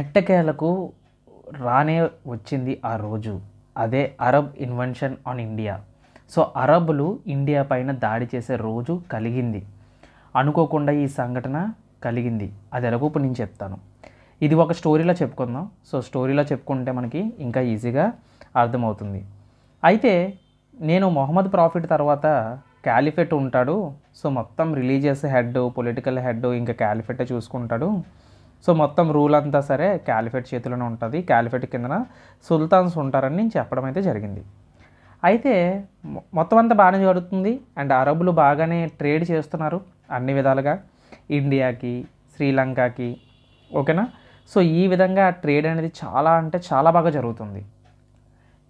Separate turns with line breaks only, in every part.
ఎట్టకేలకు రానే వచ్చింది ఆ రోజు. అదే Arab invention on India. So అరబ్బులు ఇండియా పైన దాడి చేసే రోజు కలిగింది. అనుకోకుండా ఈ సంఘటన కలిగింది. అది ఎలాగో ఇప్పుడు నేను చెప్తాను. ఇది ఒక స్టోరీలో చెప్పుకుందాం. సో స్టోరీలో చెప్పుకుంటే మనకి ఇంకా ఈజీగా అర్థమవుతుంది. అయితే నేను మొహమ్మద్ ప్రాఫిట్ తర్వాత క్యాలిఫెట్ ఉంటాడు. సో మొత్తం రిలీజియస్ హెడ్, పొలిటికల్ హెడ్ ఇంకా క్యాలిఫెట్టే చూసుకుంటాడు. సో మొత్తం రూల్ అంతా సరే క్యాలిఫెట్ చేతిలోనే ఉంటుంది. క్యాలిఫెట్ కిందన సుల్తాన్స్ ఉంటారని నేను చెప్పడం అయితే జరిగింది. అయితే మొత్తం అంతా బాగానే జరుగుతుంది. అండ్ అరబులు బాగానే ట్రేడ్ చేస్తున్నారు అన్ని విధాలుగా, ఇండియాకి, శ్రీలంకకి, ఓకేనా. సో ఈ విధంగా ట్రేడ్ అనేది చాలా అంటే చాలా బాగా జరుగుతుంది.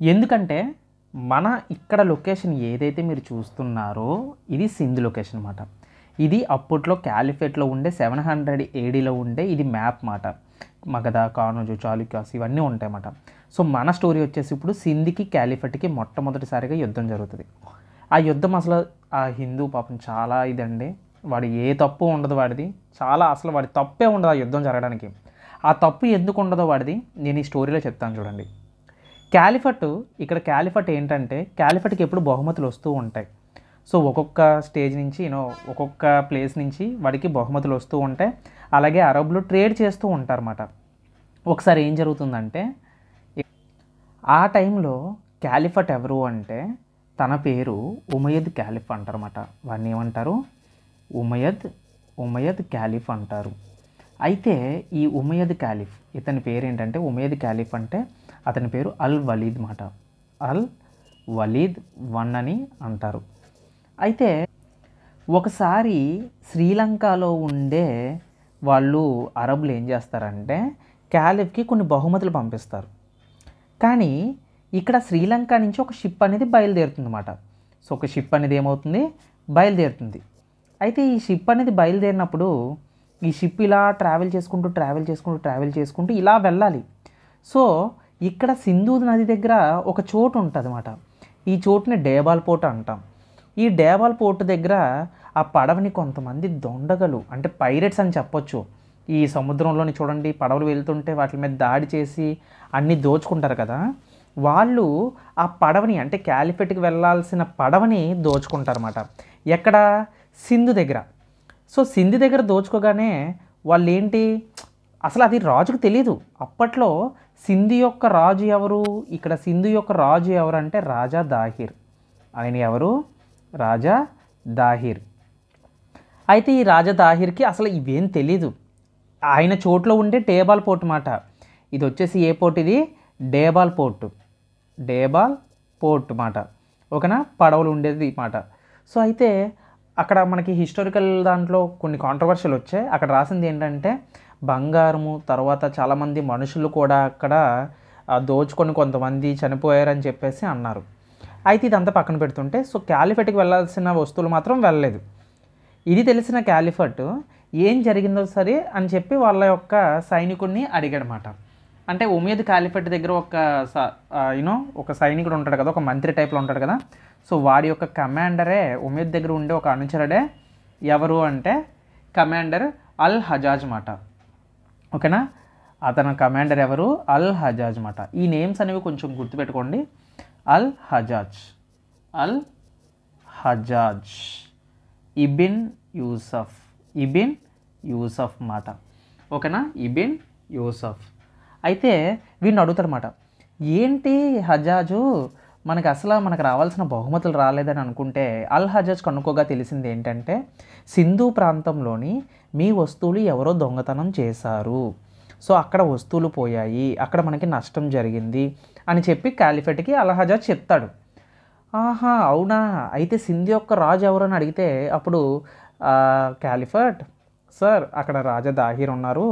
ఎందుకంటే మన ఇక్కడ లొకేషన్ ఏదైతే మీరు చూస్తున్నారో ఇది సింధ్ లొకేషన్ అన్నమాట. ఇది అప్పట్లో క్యాలిఫేట్లో ఉండే 700 ADలో ఉండే ఇది మ్యాప్ మాట. మగధ, కానోజు, చాళుక్యాస్ ఇవన్నీ ఉంటాయన్నమాట. సో మన స్టోరీ వచ్చేసి ఇప్పుడు సింధ్కి క్యాలిఫేట్కి మొట్టమొదటిసారిగా యుద్ధం జరుగుతుంది. ఆ యుద్ధం అసలు ఆ హిందూ పాపం చాలా ఇదండి, వాడు ఏ తప్పు ఉండదు వాడిది, చాలా అసలు వాడి తప్పే ఉండదు ఆ యుద్ధం జరగడానికి. ఆ తప్పు ఎందుకు ఉండదో వాడిది నేను ఈ స్టోరీలో చెప్తాను చూడండి. క్యాలిఫట్, ఇక్కడ క్యాలిఫట్ ఏంటంటే క్యాలిఫట్కి ఎప్పుడు బహుమతులు వస్తూ ఉంటాయి. సో ఒక్కొక్క స్టేజ్ నుంచి ఒక్కొక్క ప్లేస్ నుంచి వాడికి బహుమతులు వస్తూ ఉంటాయి. అలాగే అరబ్లు ట్రేడ్ చేస్తూ ఉంటారన్నమాట. ఒకసారి ఏం జరుగుతుందంటే ఆ టైంలో క్యాలిఫట్ ఎవరు అంటే తన పేరు ఉమయ్యద్ క్యాలిఫ్ అంటారన్నమాట. వాడిని ఏమంటారు? ఉమయ్యద్ క్యాలిఫ్ అంటారు. అయితే ఈ ఉమయ్యద్ క్యాలిఫ్, ఇతని పేరు ఏంటంటే ఉమయ్యద్ క్యాలిఫ్ అంటే అతని పేరు అల్ వలీద్ మాట. అల్ వలీద్ 1 అని అంటారు. అయితే ఒకసారి శ్రీలంకలో ఉండే వాళ్ళు అరబులు ఏం చేస్తారంటే క్యాలిఫ్కి కొన్ని బహుమతులు పంపిస్తారు. కానీ ఇక్కడ శ్రీలంక నుంచి ఒక షిప్ అనేది బయలుదేరుతుంది అన్నమాట. సో ఒక షిప్ అనేది ఏమవుతుంది, బయలుదేరుతుంది. అయితే ఈ షిప్ అనేది బయలుదేరినప్పుడు ఈ షిప్ ఇలా ట్రావెల్ చేసుకుంటూ ఇలా వెళ్ళాలి. సో ఇక్కడ సింధు నది దగ్గర ఒక చోటు ఉంటుంది అన్నమాట. ఈ చోటుని డేబాల్ పోర్ట్ అంటాం. ఈ డేబాల్ పోర్ట్ దగ్గర ఆ పడవని కొంతమంది దొండగలు అంటే పైరేట్స్ అని చెప్పొచ్చు. ఈ సముద్రంలోని చూడండి పడవలు వెళ్తుంటే వాటి మీద దాడి చేసి అన్నీ దోచుకుంటారు కదా, వాళ్ళు ఆ పడవని అంటే క్యాలిఫెట్కి వెళ్ళాల్సిన పడవని దోచుకుంటారన్నమాట. ఎక్కడ? సింధు దగ్గర. సో సింధు దగ్గర దోచుకోగానే వాళ్ళు ఏంటి, అసలు అది రాజుకు తెలీదు. అప్పట్లో సింధు యొక్క రాజు ఎవరు, ఇక్కడ సింధు యొక్క రాజు ఎవరు అంటే రాజా దాహిర్. ఆయన ఎవరు? రాజా దాహిర్. అయితే ఈ రాజా దాహిర్కి అసలు ఇవేం తెలీదు. ఆయన చోట్లో ఉండే డేబాల్ పోర్ట్ మాట. ఇది వచ్చేసి ఏ పోర్ట్? ఇది డేబాల్ పోర్ట్ మాట, ఓకేనా. పడవలు ఉండేది మాట. సో అయితే అక్కడ మనకి హిస్టారికల్ దాంట్లో కొన్ని కాంట్రవర్షియల్ వచ్చాయి. అక్కడ రాసింది ఏంటంటే బంగారము, తర్వాత చాలామంది మనుషులు కూడా అక్కడ దోచుకొని కొంతమంది చనిపోయారని చెప్పేసి అన్నారు. అయితే ఇదంతా పక్కన పెడుతుంటే సో క్యాలిఫెట్కి వెళ్ళాల్సిన వస్తువులు మాత్రం వెళ్ళలేదు. ఇది తెలిసిన క్యాలిఫట్ ఏం జరిగిందో సరే అని చెప్పి వాళ్ళ యొక్క సైనికుడిని అడిగాడనమాట. అంటే ఉమయ్యద్ క్యాలిఫెట్ దగ్గర ఒక సైనికుడు ఉంటాడు కదా, ఒక మంత్రి టైప్లో ఉంటాడు కదా. సో వాడి యొక్క కమాండరే ఉమయ్యద్ దగ్గర ఉండే ఒక అనుచరుడే ఎవరు అంటే కమాండర్ అల్ హజాజ్ మాట, ఓకేనా. అతని కమాండర్ ఎవరు? అల్ హజాజ్ మాట. ఈ నేమ్స్ అనేవి కొంచెం గుర్తుపెట్టుకోండి. అల్ హజాజ్ ఇబిన్ యూసఫ్ మాట, ఓకేనా. ఇబిన్ యూసఫ్. అయితే వీడిని అడుగుతారన్నమాట, ఏంటి హజాజు మనకు రావాల్సిన బహుమతులు రాలేదని అనుకుంటే అల్ హజాజ్ కనుక్కోగా తెలిసింది ఏంటంటే సింధు ప్రాంతంలోని మీ వస్తువులు ఎవరో దొంగతనం చేశారు. సో అక్కడ వస్తువులు పోయాయి, అక్కడ మనకి నష్టం జరిగింది అని చెప్పి క్యాలిఫెట్కి అల్ హజాజ్ చెప్తాడు. ఆహా అవునా, అయితే సింధు యొక్క రాజు ఎవరని అడిగితే అప్పుడు క్యాలిఫట్, సార్ అక్కడ రాజా దాహిర్ ఉన్నారు,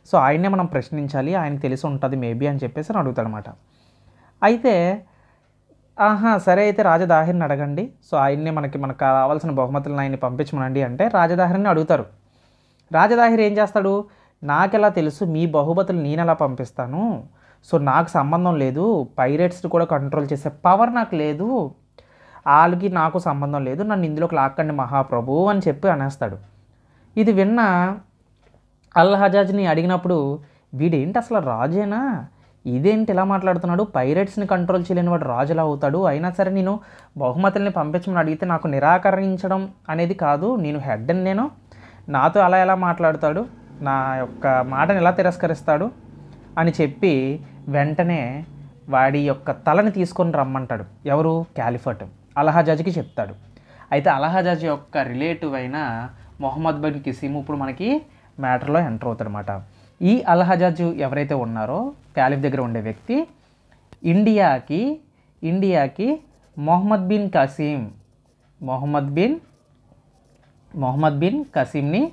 సో ఆయన్నే మనం ప్రశ్నించాలి, ఆయనకు తెలిసి ఉంటుంది మేబీ అని చెప్పేసి అని అడుగుతాడనమాట. అయితే సరే అయితే రాజా దాహిర్ని అడగండి, సో ఆయన్నే మనకు కావాల్సిన బహుమతులను ఆయన్ని పంపించమనండి అంటే రాజా దాహిర్ని అడుగుతారు. రాజా దాహిర్ ఏం చేస్తాడు, నాకెలా తెలుసు, మీ బహుమతులు నేను ఎలా పంపిస్తాను, సో నాకు సంబంధం లేదు, పైరేట్స్ కూడా కంట్రోల్ చేసే పవర్ నాకు లేదు, వాళ్ళకి నాకు సంబంధం లేదు, నన్ను ఇందులోకి లాక్కండి మహాప్రభు అని చెప్పి అనేస్తాడు. ఇది విన్న అల్ హజాజ్ని అడిగినప్పుడు వీడేంటి అసలు రాజేనా, ఇదేంటి ఇలా మాట్లాడుతున్నాడు, పైరేట్స్ని కంట్రోల్ చేయలేని వాడు రాజులా అవుతాడు, అయినా సరే నేను బహుమతుల్ని పంపించమని అడిగితే నాకు నిరాకరించడం అనేది కాదు, నేను హెడ్ అని, నేను నాతో అలా ఎలా మాట్లాడతాడు, నా యొక్క మాటను ఎలా తిరస్కరిస్తాడు అని చెప్పి వెంటనే వాడి యొక్క తలని తీసుకొని రమ్మంటాడు. ఎవరు? క్యాలిఫట్ అల్హజాజ్కి చెప్తాడు. అయితే అల్హజాజ్ యొక్క రిలేటివ్ అయిన మొహమ్మద్ బిన్ కిసిమ్ ఇప్పుడు మనకి మ్యాటర్లో ఎంటర్ అవుతాడనమాట. ఈ అల్హజాజ్ ఎవరైతే ఉన్నారో క్యాలిఫ్ దగ్గర ఉండే వ్యక్తి ఇండియాకి మొహమ్మద్ బిన్ కసీమ్ని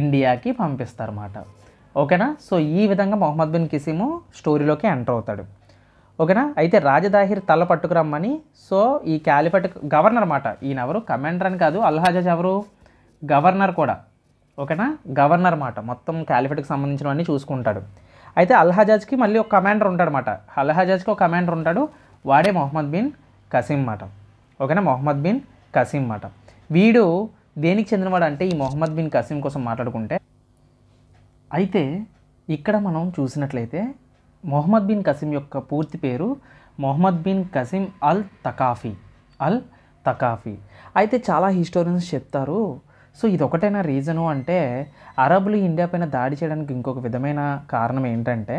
ఇండియాకి పంపిస్తారన్నమాట. ఓకేనా. సో ఈ విధంగా మొహమ్మద్ బిన్ కిసిము స్టోరీలోకి ఎంటర్ అవుతాడు. ఓకేనా. అయితే రాజదాహిర్ తల పట్టుకురమ్మని, సో ఈ క్యాలిఫట్ గవర్నర్ అన్నమాట, ఈయన ఎవరు కమాండర్ అని కాదు, అల్హజాజ్ ఎవరు గవర్నర్ కూడా. ఓకేనా, గవర్నర్ మాట, మొత్తం క్యాలిఫట్కి సంబంధించినవన్నీ చూసుకుంటాడు. అయితే అల్హజాజ్కి మళ్ళీ ఒక కమాండర్ ఉంటాడనమాట, అల్హజాజ్కి ఒక కమాండర్ ఉంటాడు, వాడే మొహమ్మద్ బిన్ కసీమ్ మాట. ఓకేనా, మొహమ్మద్ బిన్ కసీమ్ మాట. వీడు దేనికి చెందినవాడు అంటే, ఈ మొహమ్మద్ బిన్ కసీమ్ కోసం మాట్లాడుకుంటే, అయితే ఇక్కడ మనం చూసినట్లయితే మొహమ్మద్ బిన్ కసీమ్ యొక్క పూర్తి పేరు మొహమ్మద్ బిన్ కసీమ్ అల్ తకాఫీ. అయితే చాలా హిస్టోరియన్స్ చెప్తారు, సో ఇది ఒకటైనా రీజను అంటే, అరబులు ఇండియా పైన దాడి చేయడానికి ఇంకొక విధమైన కారణం ఏంటంటే,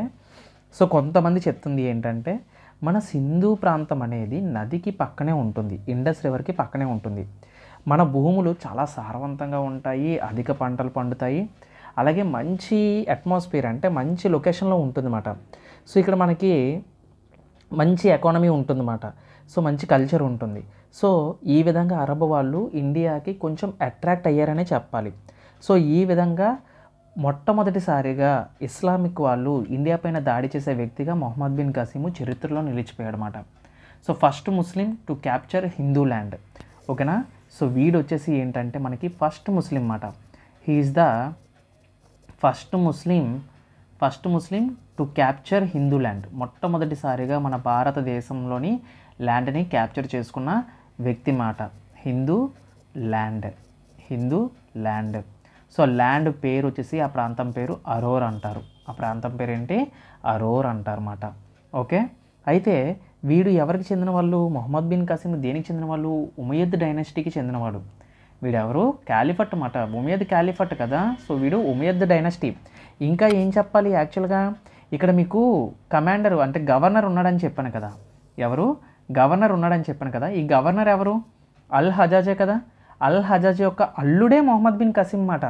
సో కొంతమంది చెప్తుంది ఏంటంటే, మన సింధు ప్రాంతం అనేది నదికి పక్కనే ఉంటుంది, ఇండస్ రివర్కి పక్కనే ఉంటుంది, మన భూములు చాలా సారవంతంగా ఉంటాయి, అధిక పంటలు పండుతాయి, అలాగే మంచి అట్మాస్ఫియర్ అంటే మంచి లొకేషన్లో ఉంటుందన్నమాట. సో ఇక్కడ మనకి మంచి ఎకానమీ ఉంటుందన్నమాట, సో మంచి కల్చర్ ఉంటుంది. సో ఈ విధంగా అరబ్ వాళ్ళు ఇండియాకి కొంచెం అట్రాక్ట్ అయ్యారనే చెప్పాలి. సో ఈ విధంగా మొట్టమొదటిసారిగా ఇస్లామిక్ వాళ్ళు ఇండియా పైన దాడి చేసే వ్యక్తిగా మొహమ్మద్ బిన్ కసీము చరిత్రలో నిలిచిపోయాడు అన్నమాట. So first Muslim to capture Hindu land. ఓకేనా. సో వీడు వచ్చేసి ఏంటంటే మనకి ఫస్ట్ ముస్లిం మాట, he is the first Muslim to capture Hindu land. మొట్టమొదటిసారిగా మన భారతదేశంలోని ల్యాండ్ని క్యాప్చర్ చేసుకున్న వ్యక్తి మాట, హిందూ ల్యాండ్. సో ల్యాండ్ పేరు వచ్చేసి ఆ ప్రాంతం పేరు అరోర్ అంటారు, ఆ ప్రాంతం పేరు ఏంటి, అరోర్ అంటారు అన్నమాట. ఓకే. అయితే వీడు ఎవరికి చెందిన వాళ్ళు, మొహమ్మద్ బిన్ కసీమ్ దేనికి చెందిన వాళ్ళు, ఉమయ్యద్ డైనాసిటీకి చెందినవాడు. వీడెవరు, క్యాలిఫట్ అన్నమాట, ఉమయ్యద్ క్యాలిఫట్ కదా. సో వీడు ఉమయ్యద్ డైనాసిటీ. ఇంకా ఏం చెప్పాలి, యాక్చువల్గా ఇక్కడ మీకు కమాండర్ అంటే గవర్నర్ ఉన్నాడని చెప్పాను కదా, ఎవరు, గవర్నర్ ఉన్నాడని చెప్పాను కదా, ఈ గవర్నర్ ఎవరు, అల్హజాజే కదా. అల్హజాజ్ యొక్క అల్లుడే మొహమ్మద్ బిన్ కసీమ్ మాట,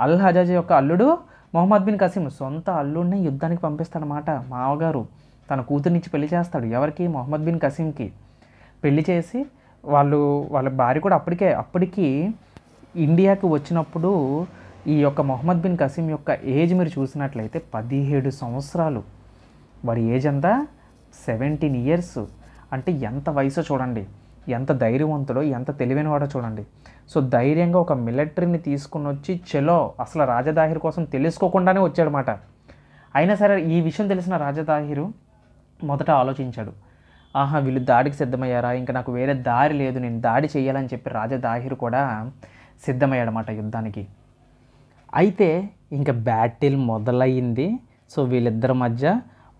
అల్హజాజ్ యొక్క అల్లుడు మొహమ్మద్ బిన్ కసీమ్, సొంత అల్లుడిని యుద్ధానికి పంపిస్తాడనమాట. మావగారు తన కూతుర్నిచ్చి పెళ్లి చేస్తాడు, ఎవరికి, మొహమ్మద్ బిన్ కసీమ్కి పెళ్లి చేసి వాళ్ళ భార్య కూడా అప్పటికి ఇండియాకి వచ్చినప్పుడు ఈ యొక్క మొహమ్మద్ బిన్ కసీమ్ యొక్క ఏజ్ మీరు చూసినట్లయితే 17 సంవత్సరాలు. వాడి ఏజ్ అంతా 17 ఇయర్స్. అంటే ఎంత వయసో చూడండి, ఎంత ధైర్యవంతుడో, ఎంత తెలివైనవాడో చూడండి. సో ధైర్యంగా ఒక మిలిటరీని తీసుకుని వచ్చి చలో, అసలు రాజదాహిర్ కోసం తెలుసుకోకుండానే వచ్చాడనమాట. అయినా సరే ఈ విషయం తెలిసిన రాజదాహిరు మొదట ఆలోచించాడు, ఆహా వీళ్ళు దాడికి సిద్ధమయ్యారా, ఇంకా నాకు వేరే దారి లేదు, నేను దాడి చేయాలని చెప్పి రాజదాహిర్ కూడా సిద్ధమయ్యాడన్నమాట యుద్ధానికి. అయితే ఇంకా బ్యాటిల్ మొదలయ్యింది. సో వీళ్ళిద్దరి మధ్య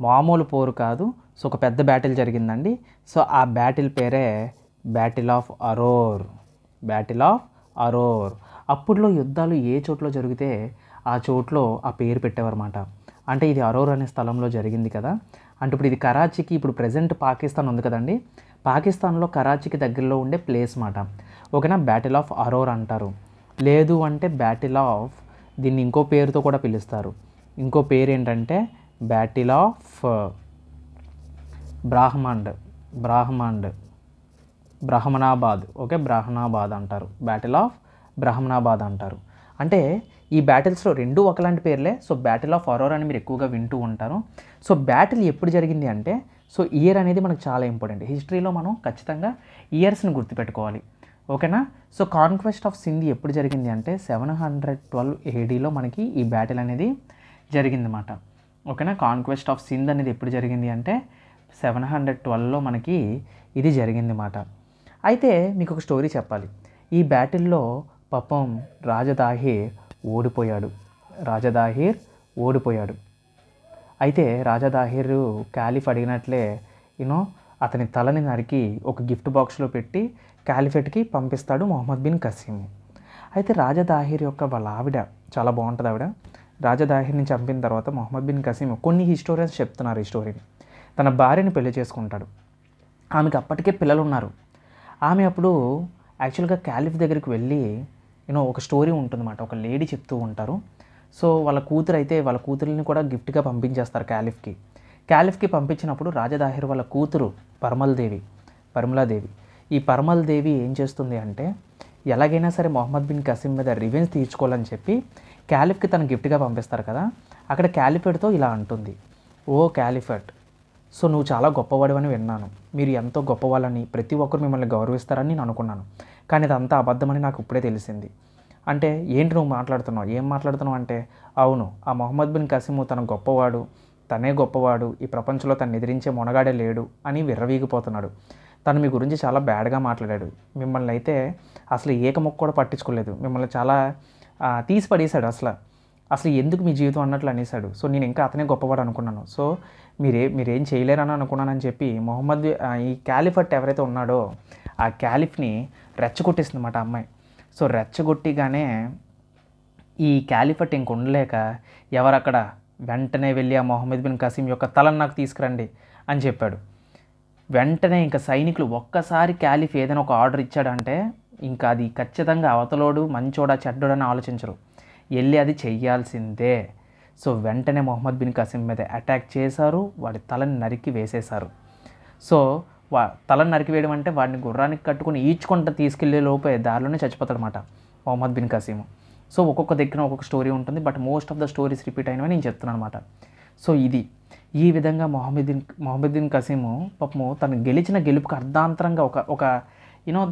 మామూలు పోరు కాదు, సో ఒక పెద్ద బ్యాటిల్ జరిగిందండి. సో ఆ బ్యాటిల్ పేరే బ్యాటిల్ ఆఫ్ అరోర్. అప్పుడులో యుద్ధాలు ఏ చోట్లో జరిగితే ఆ చోట్లో ఆ పేరు పెట్టేవారన్నమాట. అంటే ఇది అరోర్ అనే స్థలంలో జరిగింది కదా, అంటే ఇప్పుడు ఇది కరాచీకి, ఇప్పుడు ప్రజెంట్ పాకిస్తాన్ ఉంది కదండి, పాకిస్తాన్లో కరాచీకి దగ్గరలో ఉండే ప్లేస్ మాట. ఓకేనా, బ్యాటిల్ ఆఫ్ అరోర్ అంటారు. లేదు అంటే బ్యాటిల్ ఆఫ్, దీన్ని ఇంకో పేరుతో కూడా పిలుస్తారు, ఇంకో పేరు ఏంటంటే బ్యాటిల్ ఆఫ్ బ్రాహ్మణాబాద్. ఓకే, బ్రాహ్మణాబాద్ అంటారు, బ్యాటిల్ ఆఫ్ బ్రాహ్మణాబాద్ అంటారు. అంటే ఈ బ్యాటిల్స్లో రెండు ఒకలాంటి పేర్లే. సో బ్యాటిల్ ఆఫ్ అరోర్ అని మీరు ఎక్కువగా వింటూ ఉంటారు. సో బ్యాటిల్ ఎప్పుడు జరిగింది అంటే, సో ఇయర్ అనేది మనకు చాలా ఇంపార్టెంట్, హిస్టరీలో మనం ఖచ్చితంగా ఇయర్స్ని గుర్తుపెట్టుకోవాలి. ఓకేనా. సో కాన్క్వెస్ట్ ఆఫ్ సింధ్ ఎప్పుడు జరిగింది అంటే 712 ADలో మనకి ఈ బ్యాటిల్ అనేది జరిగిందన్నమాట. ఓకేనా, కాన్క్వెస్ట్ ఆఫ్ సింధ్ అనేది ఎప్పుడు జరిగింది అంటే 712లో మనకి ఇది జరిగిందన్నమాట. అయితే మీకు ఒక స్టోరీ చెప్పాలి. ఈ బ్యాటిల్లో పాపం రాజదాహిర్ ఓడిపోయాడు. అయితే రాజా దాహిర్ క్యాలిఫ్ అడిగినట్లే యూనో అతని తలని నరికి ఒక గిఫ్ట్ బాక్స్లో పెట్టి క్యాలిఫేట్కి పంపిస్తాడు మొహమ్మద్ బిన్ కసీం. అయితే రాజా దాహిర్ యొక్క వాళ్ళ ఆవిడ చాలా బాగుంటుంది. ఆవిడ రాజా దాహిర్ని చంపిన తర్వాత మొహమ్మద్ బిన్ కసీం కొన్ని హిస్టోరియన్స్ చెప్తున్నారు ఈ స్టోరీని. తన భార్యని పెళ్లి చేసుకుంటాడు. ఆమెకు అప్పటికే పిల్లలు ఉన్నారు. ఆమె అప్పుడు యాక్చువల్గా క్యాలిఫ్ దగ్గరికి వెళ్ళి ఒక స్టోరీ ఉంటుందన్నమాట. ఒక లేడీ చెప్తూ ఉంటారు. సో వాళ్ళ కూతురిని కూడా గిఫ్ట్గా పంపించేస్తారు క్యాలిఫ్కి పంపించినప్పుడు రాజా దాహిర్ వాళ్ళ కూతురు పరిమలాదేవి ఈ పరిమలాదేవి ఏం చేస్తుంది అంటే ఎలాగైనా సరే మొహమ్మద్ బిన్ కసీం మీద రివెంజ్ తీర్చుకోవాలని చెప్పి క్యాలిఫ్కి తను గిఫ్ట్గా పంపిస్తారు కదా. అక్కడ క్యాలిఫేట్తో ఇలా అంటుంది, ఓ క్యాలిఫేట్, సో నువ్వు చాలా గొప్పవాడివని విన్నాను. మీరు ఎంతో గొప్పవాళ్ళని, ప్రతి ఒక్కరు మిమ్మల్ని గౌరవిస్తారని నేను అనుకున్నాను. కానీ ఇదంతా అబద్ధమని నాకు ఇప్పుడే తెలిసింది. అంటే ఏంటి నువ్వు మాట్లాడుతున్నావు, ఏం మాట్లాడుతున్నావు అంటే, అవును, ఆ మొహమ్మద్ బిన్ కసీం తన గొప్పవాడు, తనే గొప్పవాడు, ఈ ప్రపంచంలో తను ఎదిరించే మొనగాడే లేడు అని విర్రవీగిపోతున్నాడు. తను మీ గురించి చాలా బ్యాడ్గా మాట్లాడాడు. మిమ్మల్ని అయితే అసలు ఏకముక్క కూడా పట్టించుకోలేదు. మిమ్మల్ని చాలా తీసి పడేశాడు. అసలు ఎందుకు మీ జీవితం అన్నట్లు అనేసాడు. సో నేను ఇంకా అతనే గొప్పవాడు అనుకున్నాను. సో మీరేం చేయలేరని అనుకున్నానని చెప్పి ఈ క్యాలిఫట్ ఎవరైతే ఉన్నాడో ఆ క్యాలిఫ్ని రెచ్చగొట్టేసింది అన్నమాట అమ్మాయి. సో రెచ్చగొట్టిగానే ఈ క్యాలిఫట్ ఇంక ఉండలేక ఎవరక్కడ వెంటనే వెళ్ళి ఆ మొహమ్మద్ బిన్ కసీం యొక్క తలను నాకు తీసుకురండి అని చెప్పాడు. వెంటనే ఇంకా సైనికులు ఒక్కసారి క్యాలిఫ్ ఏదైనా ఒక ఆర్డర్ ఇచ్చాడంటే ఇంకా అది ఖచ్చితంగా అవతలోడు మంచోడా చెడ్డోడని ఆలోచించరు, వెళ్ళి అది చెయ్యాల్సిందే. సో వెంటనే మొహమ్మద్ బిన్ కసీం మీద అటాక్ చేశారు. వాడి తలని నరికి వేసేశారు. సో తలని నరికి వేయడం అంటే వాడిని గుర్రానికి కట్టుకుని ఈడ్చుకుంటూ తీసుకెళ్లే లోపే దారిలోనే చచ్చిపోతాడనమాట మొహమ్మద్ బిన్ కసీం. సో ఒక్కొక్క దగ్గర ఒక్కొక్క స్టోరీ ఉంటుంది. But most of the stories repeat అయినవి నేను చెప్తున్నాను అనమాట. సో ఈ విధంగా మొహమ్మద్ బిన్ కసీము పాపము తను గెలిచిన గెలుపుకి అర్ధాంతరంగా ఒక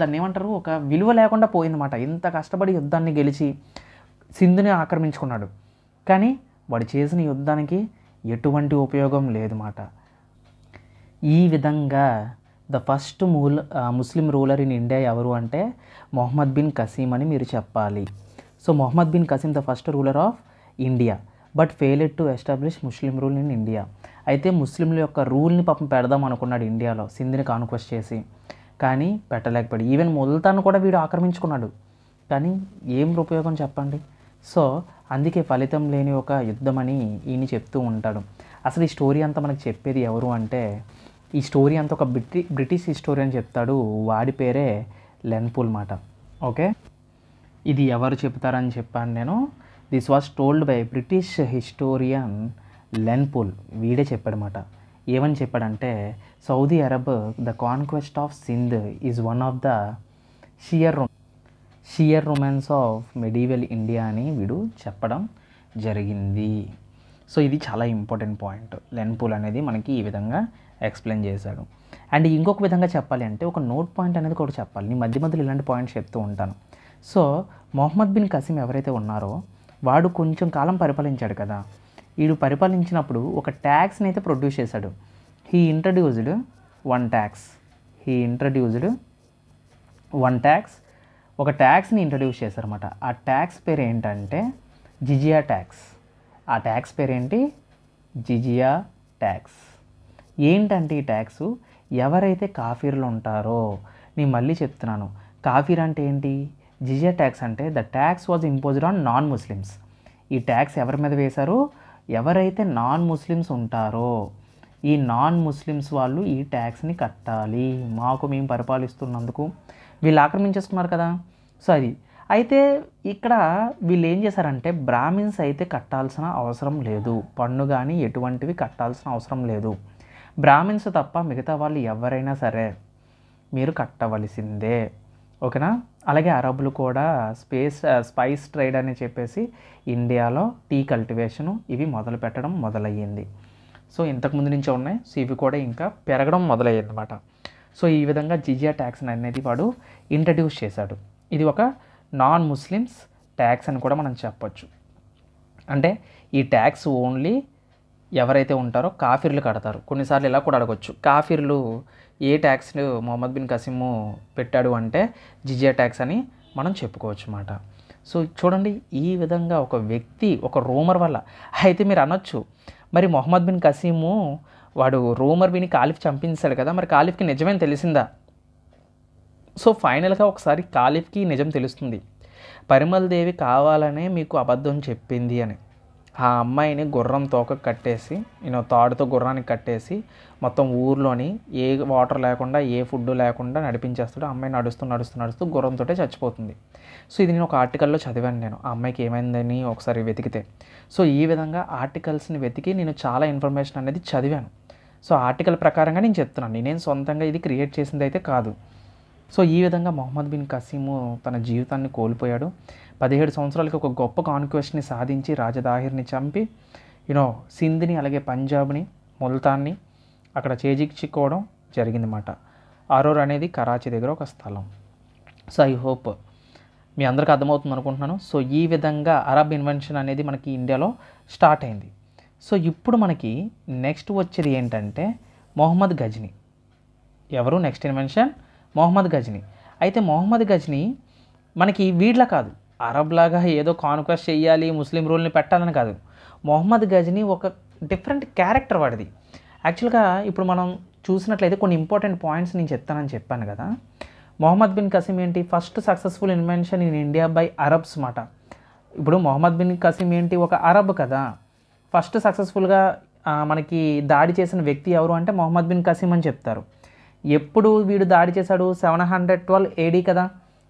దాన్ని ఏమంటారు, ఒక విలువ లేకుండా పోయిందన్నమాట. ఇంత కష్టపడి యుద్ధాన్ని గెలిచి సింధుని ఆక్రమించుకున్నాడు. కానీ వాడు చేసిన యుద్ధానికి ఎటువంటి ఉపయోగం లేదన్నమాట. ఈ విధంగా the first Muslim ruler in India ఎవరు అంటే మొహమ్మద్ బిన్ కసీం అని మీరు చెప్పాలి. So Mohammad bin Qasim the first ruler of India but failed to establish Muslim rule in India. అయితే ముస్లింల యొక్క రూల్ని పాపం పెడదాం అనుకున్నాడు ఇండియాలో, సింధిని కాన్క్వెస్ట్ చేసి, కానీ పెట్టలేకపోయాడు. ఈవెన్ ముల్తాన్ కూడా వీడు ఆక్రమించుకున్నాడు. కానీ ఏం ఉపయోగం చెప్పండి. సో అందుకే ఫలితం లేని ఒక యుద్ధం అని ఈయన చెప్తూ ఉంటాడు. అసలు ఈ స్టోరీ అంతా మనకు చెప్పేది ఎవరు అంటే, ఈ స్టోరీ అంతా ఒక బ్రిటిష్ హిస్టోరియన్ చెప్తాడు. వాడి పేరే లెన్పూల్ మాట. ఓకే, ఇది ఎవరు చెప్తారని చెప్పాను నేను. This was told by British historian Lane Poole. వీడే చెప్పాడనమాట. ఏమని చెప్పాడంటే, Saudi Arab the conquest of Sindh is one of the sheer romance of medieval India అని వీడు చెప్పడం జరిగింది. సో ఇది చాలా ఇంపార్టెంట్ పాయింట్. లెన్పూల్ అనేది మనకి ఈ విధంగా ఎక్స్ప్లెయిన్ చేశాడు. అండ్ ఇంకొక విధంగా చెప్పాలి అంటే ఒక నోట్ పాయింట్ అనేది కూడా చెప్పాలి. నేను మధ్యలో ఇలాంటి పాయింట్స్ చెప్తూ ఉంటాను. సో మొహమ్మద్ బిన్ కసీం ఎవరైతే ఉన్నారో వాడు కొంచెం కాలం పరిపాలించాడు కదా. వీడు పరిపాలించినప్పుడు ఒక ట్యాక్స్ని అయితే ప్రొడ్యూస్ చేశాడు. హీ ఇంట్రడ్యూస్డ్ వన్ ట్యాక్స్, ఒక ట్యాక్స్ని ఇంట్రడ్యూస్ చేశారన్నమాట. ఆ ట్యాక్స్ పేరు ఏంటంటే జిజియా ట్యాక్స్. ఆ ట్యాక్స్ పేరేంటి? జిజియా ట్యాక్స్. ఏంటంటే ఈ ట్యాక్స్ ఎవరైతే కాఫీర్లు ఉంటారో, నేను మళ్ళీ చెప్తున్నాను, కాఫీర్ అంటే ఏంటి? జిజియా ట్యాక్స్ అంటే the tax was imposed on non Muslims. ఈ ట్యాక్స్ ఎవరి మీద వేశారు? ఎవరైతే నాన్ ముస్లిమ్స్ ఉంటారో ఈ నాన్ ముస్లిమ్స్ వాళ్ళు ఈ ట్యాక్స్ని కట్టాలి. మేము పరిపాలిస్తున్నందుకు వీళ్ళు ఆక్రమించేసుకున్నారు కదా. సో అది అయితే ఇక్కడ వీళ్ళు ఏం చేశారంటే బ్రాహ్మిన్స్ అయితే కట్టాల్సిన అవసరం లేదు, పన్ను కానీ ఎటువంటివి కట్టాల్సిన అవసరం లేదు. బ్రాహ్మిన్స్ తప్ప మిగతా వాళ్ళు ఎవరైనా సరే మీరు కట్టవలసిందే. ఓకేనా? అలాగే అరబులు కూడా స్పైస్ ట్రేడ్ అని చెప్పేసి ఇండియాలో టీ కల్టివేషను ఇవి మొదలు పెట్టడం మొదలయ్యింది. సో ఇంతకుముందు నుంచే ఉన్నాయి. సో ఇవి కూడా ఇంకా పెరగడం మొదలయ్యింది అన్నమాట. సో ఈ విధంగా జిజియా ట్యాక్స్ అనేది వాడు ఇంట్రడ్యూస్ చేశాడు. ఇది ఒక నాన్ ముస్లిమ్స్ ట్యాక్స్ అని కూడా మనం చెప్పొచ్చు. అంటే ఈ ట్యాక్స్ ఓన్లీ ఎవరైతే ఉంటారో కాఫీర్లు కడతారు. కొన్నిసార్లు ఇలా కూడా అడగొచ్చు, కాఫీర్లు ఏ ట్యాక్స్ మొహమ్మద్ బిన్ కసీము పెట్టాడు అంటే జిజియా ట్యాక్స్ అని మనం చెప్పుకోవచ్చు అన్నమాట. సో చూడండి, ఈ విధంగా ఒక వ్యక్తి ఒక రూమర్ వల్ల, అయితే మీరు అనొచ్చు మరి మొహమ్మద్ బిన్ కసీము వాడు రూమర్ విని కాలిఫ్ చంపించాడు కదా, మరి కాలిఫ్కి నిజమేం తెలిసిందా? సో ఫైనల్గా ఒకసారి కాలిఫ్కి నిజం తెలుస్తుంది, పరిమళ్ దేవి కావాలనే మీకు అబద్ధం చెప్పింది అని. ఆ అమ్మాయిని గుర్రం తోక కట్టేసి, తాడుతో గుర్రానికి కట్టేసి మొత్తం ఊర్లోని ఏ వాటర్ లేకుండా ఏ ఫుడ్ లేకుండా నడిపించేస్తాడు. ఆ అమ్మాయి నడుస్తూ నడుస్తూ నడుస్తూ గుర్రంతో చచ్చిపోతుంది. సో ఇది నేను ఒక ఆర్టికల్లో చదివాను. నేను ఆ అమ్మాయికి ఏమైందని ఒకసారి వెతికితే, సో ఈ విధంగా ఆర్టికల్స్ని వెతికి నేను చాలా ఇన్ఫర్మేషన్ అనేది చదివాను. సో ఆర్టికల్ ప్రకారంగా నేను చెప్తున్నాను, నేనేం సొంతంగా ఇది క్రియేట్ చేసింది అయితే కాదు. సో ఈ విధంగా మొహమ్మద్ బిన్ కసీము తన జీవితాన్ని కోల్పోయాడు. 17 సంవత్సరాలకి ఒక గొప్ప కాన్క్వెస్ట్ని సాధించి రాజదాహిర్ని చంపి సింధ్ని అలాగే పంజాబ్ని ముల్తాన్ని అక్కడ చేజిక్చుకోవడం జరిగిందన్నమాట. అరోర్ అనేది కరాచీ దగ్గర ఒక స్థలం. సో ఐ హోప్ మీ అందరికీ అర్థమవుతుంది అనుకుంటున్నాను. సో ఈ విధంగా అరబ్ ఇన్వెన్షన్ అనేది మనకి ఇండియాలో స్టార్ట్ అయింది. సో ఇప్పుడు మనకి నెక్స్ట్ వచ్చేది ఏంటంటే మొహమ్మద్ గజ్నీ. ఎవరు నెక్స్ట్ ఇన్వెన్షన్? మొహమ్మద్ గజ్నీ. అయితే మొహమ్మద్ గజ్నీ మనకి వీడ్లా కాదు, అరబ్లాగా ఏదో కాన్క్వెస్ట్ చేయాలి, ముస్లిం రూల్ని పెట్టాలని కాదు. మొహమ్మద్ గజ్నీ ఒక డిఫరెంట్ క్యారెక్టర్ వాడిది. యాక్చువల్గా ఇప్పుడు మనం చూసినట్లయితే కొన్ని ఇంపార్టెంట్ పాయింట్స్ నేను చెప్తానని చెప్పాను కదా. మొహమ్మద్ బిన్ కసీం ఏంటి? First successful invention in India by Arabs మాట. ఇప్పుడు మొహమ్మద్ బిన్ కసీం ఏంటి? ఒక అరబ్ కదా. ఫస్ట్ సక్సెస్ఫుల్గా మనకి దాడి చేసిన వ్యక్తి ఎవరు అంటే మొహమ్మద్ బిన్ కసీం అని చెప్తారు. ఎప్పుడు వీడు దాడి చేశాడు? 712 AD కదా.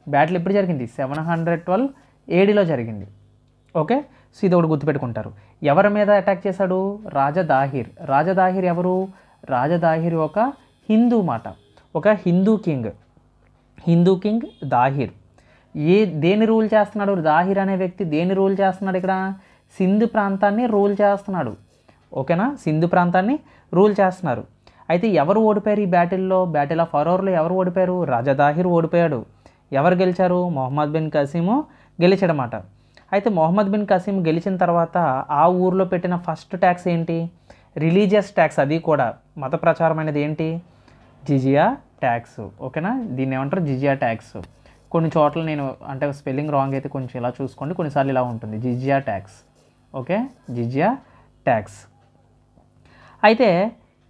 బ్యాటిల్ ఎప్పుడు జరిగింది? 712 ADలో జరిగింది. ఓకే, సో ఇది ఒకటి గుర్తుపెట్టుకుంటారు. ఎవరి మీద అటాక్ చేశాడు? రాజదాహిర్. రాజదాహిర్ ఎవరు? రాజదాహిర్ ఒక హిందూ మాట, ఒక హిందూ కింగ్ దాహిర్. దేని రూల్ చేస్తున్నాడు? దాహిర్ అనే వ్యక్తి దేని రూల్ చేస్తున్నాడు? ఇక్కడ సింధ్ ప్రాంతాన్ని రూల్ చేస్తున్నాడు. ఓకేనా, సింధు ప్రాంతాన్ని రూల్ చేస్తున్నారు. అయితే ఎవరు ఓడిపోయారు ఈ బ్యాటిల్లో? బ్యాటిల్ ఆఫ్ అరోర్లో ఎవరు ఓడిపోయారు? రాజదాహిర్ ఓడిపోయాడు. ఎవరు గెలిచారు? Mohammed bin కసీము గెలిచాడన్నమాట. అయితే మొహమ్మద్ బిన్ కసీం గెలిచిన తర్వాత ఆ ఊర్లో పెట్టిన ఫస్ట్ ట్యాక్స్ ఏంటి? రిలీజియస్ ట్యాక్స్, అది కూడా మత ప్రచారమైనది ఏంటి? జిజియా ట్యాక్స్. ఓకేనా, దీన్ని ఏమంటారు? జిజియా ట్యాక్స్. కొన్ని చోట్ల నేను అంటే స్పెల్లింగ్ రాంగ్ అయితే కొంచెం ఇలా చూసుకోండి, కొన్నిసార్లు ఇలా ఉంటుంది జిజియా ట్యాక్స్. ఓకే, జిజియా ట్యాక్స్. అయితే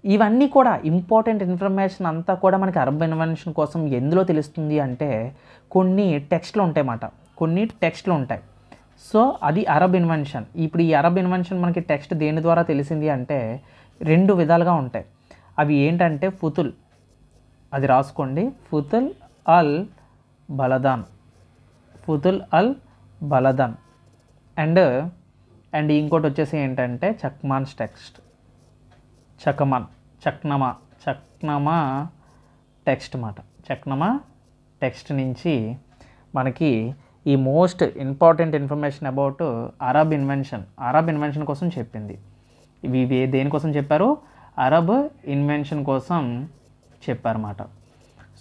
ఇవన్నీ కూడా ఇంపార్టెంట్ ఇన్ఫర్మేషన్ అంతా కూడా మనకి అరబ్ ఇన్వెన్షన్ కోసం ఎందులో తెలుస్తుంది అంటే కొన్ని టెక్స్ట్లు ఉంటాయన్నమాట, కొన్ని టెక్స్ట్లు ఉంటాయి. సో అది అరబ్ ఇన్వెన్షన్. ఇప్పుడు ఈ అరబ్ ఇన్వెన్షన్ మనకి టెక్స్ట్ దేని ద్వారా తెలిసింది అంటే 2 విధాలుగా ఉంటాయి. అవి ఏంటంటే ఫుతుల్, అది రాసుకోండి, ఫుతుల్ అల్ బలదాన్, ఫుతుల్ అల్ బలదాన్. అండ్ ఇంకోటి వచ్చేసి ఏంటంటే చక్మాన్స్ టెక్స్ట్, చక్నమా టెక్స్ట్ మాట. చక్నమా టెక్స్ట్ నుంచి మనకి ఈ most important information about Arab invention కోసం చెప్పింది. ఇవి దేనికోసం చెప్పారు? అరబ్ ఇన్వెన్షన్ కోసం చెప్పారన్నమాట.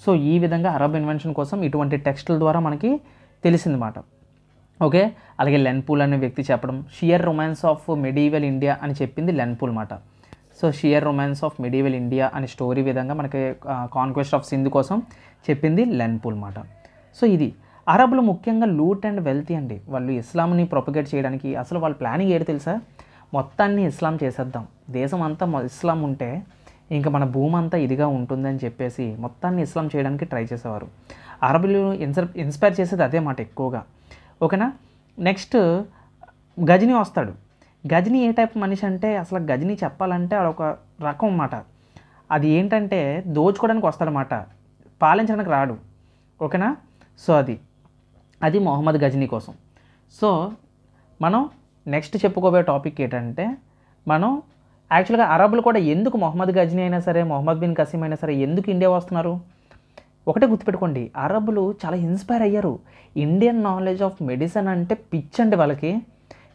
సో ఈ విధంగా అరబ్ ఇన్వెన్షన్ కోసం ఇటువంటి టెక్స్టుల ద్వారా మనకి తెలిసిందన్నమాట. ఓకే, అలాగే లెన్పూల్ అనే వ్యక్తి చెప్పడం, shear romance of medieval India అని చెప్పింది లెన్పూల్ మాట. So shear romance of medieval India అనే స్టోరీ విధంగా మనకి కాన్క్వెస్ట్ ఆఫ్ సింధ్ కోసం చెప్పింది లెన్పూల్ మాట. సో ఇది అరబులు ముఖ్యంగా లూట్ అండ్ వెల్తీ అండి. వాళ్ళు ఇస్లాంని ప్రొపగేట్ చేయడానికి అసలు వాళ్ళ ప్లానింగ్ ఏంటి తెలుసా? మొత్తాన్ని ఇస్లాం చేసేద్దాం, దేశం అంతా ఇస్లాం ఉంటే ఇంకా మన భూమి అంతా ఇదిగా ఉంటుందని చెప్పేసి మొత్తాన్ని ఇస్లాం చేయడానికి ట్రై చేసేవారు. అరబులు ఇన్స్పైర్ చేసేది అదే మాట ఎక్కువగా. ఓకేనా, నెక్స్ట్ గజనీ వస్తాడు. గజనీ ఏ టైప్ మనిషి అంటే అసలు గజనీ చెప్పాలంటే అదొక రకం అన్నమాట. అది ఏంటంటే దోచుకోవడానికి వస్తాడనమాట, పాలించడానికి రాడు. ఓకేనా, సో అది మొహమ్మద్ గజనీ కోసం. సో మనం నెక్స్ట్ చెప్పుకోబోయే టాపిక్ ఏంటంటే మనం యాక్చువల్గా అరబులు కూడా ఎందుకు మొహమ్మద్ గజనీ అయినా సరే మొహమ్మద్ బిన్ కసీం అయినా సరే ఎందుకు ఇండియా వస్తున్నారు? ఒకటే గుర్తుపెట్టుకోండి, అరబులు చాలా ఇన్స్పైర్ అయ్యారు. ఇండియన్ నాలెడ్జ్ ఆఫ్ మెడిసిన్ అంటే పిచ్చండి వాళ్ళకి.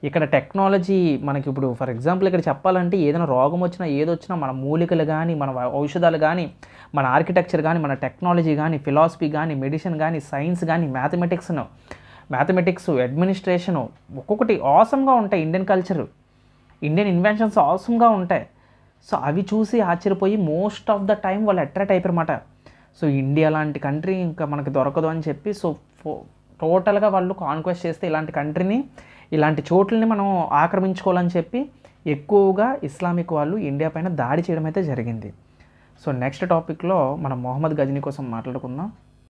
ఇక్కడ టెక్నాలజీ మనకి ఇప్పుడు ఫర్ ఎగ్జాంపుల్ ఇక్కడ చెప్పాలంటే ఏదైనా రోగం వచ్చినా ఏదొచ్చినా మన మూలికలు కానీ మన ఔషధాలు కానీ మన ఆర్కిటెక్చర్ కానీ మన టెక్నాలజీ కానీ ఫిలాసఫీ కానీ మెడిసిన్ కానీ సైన్స్ కానీ మ్యాథమెటిక్స్ అడ్మినిస్ట్రేషను ఒక్కొక్కటి ఆసమ్గా ఉంటాయి. ఇండియన్ కల్చరు ఇండియన్ ఇన్వెన్షన్స్ ఆసమ్గా ఉంటాయి. సో అవి చూసి ఆశ్చర్యపోయి మోస్ట్ ఆఫ్ ద టైం వాళ్ళు అట్రాక్ట్ అయిపోయారన్నమాట. సో ఇండియా లాంటి కంట్రీ ఇంకా మనకి దొరకదు అని చెప్పి సో టోటల్గా వాళ్ళు కాన్క్వెస్ట్ చేస్తే ఇలాంటి కంట్రీని ఇలాంటి చోట్లని మనం ఆక్రమించుకోవాలని చెప్పి ఎక్కువగా ఇస్లామిక్ వాళ్ళు ఇండియా పైన దాడి చేయడం అయితే జరిగింది. సో నెక్స్ట్ టాపిక్లో మనం మొహమ్మద్ గజనీ కోసం మాట్లాడుకుందాం.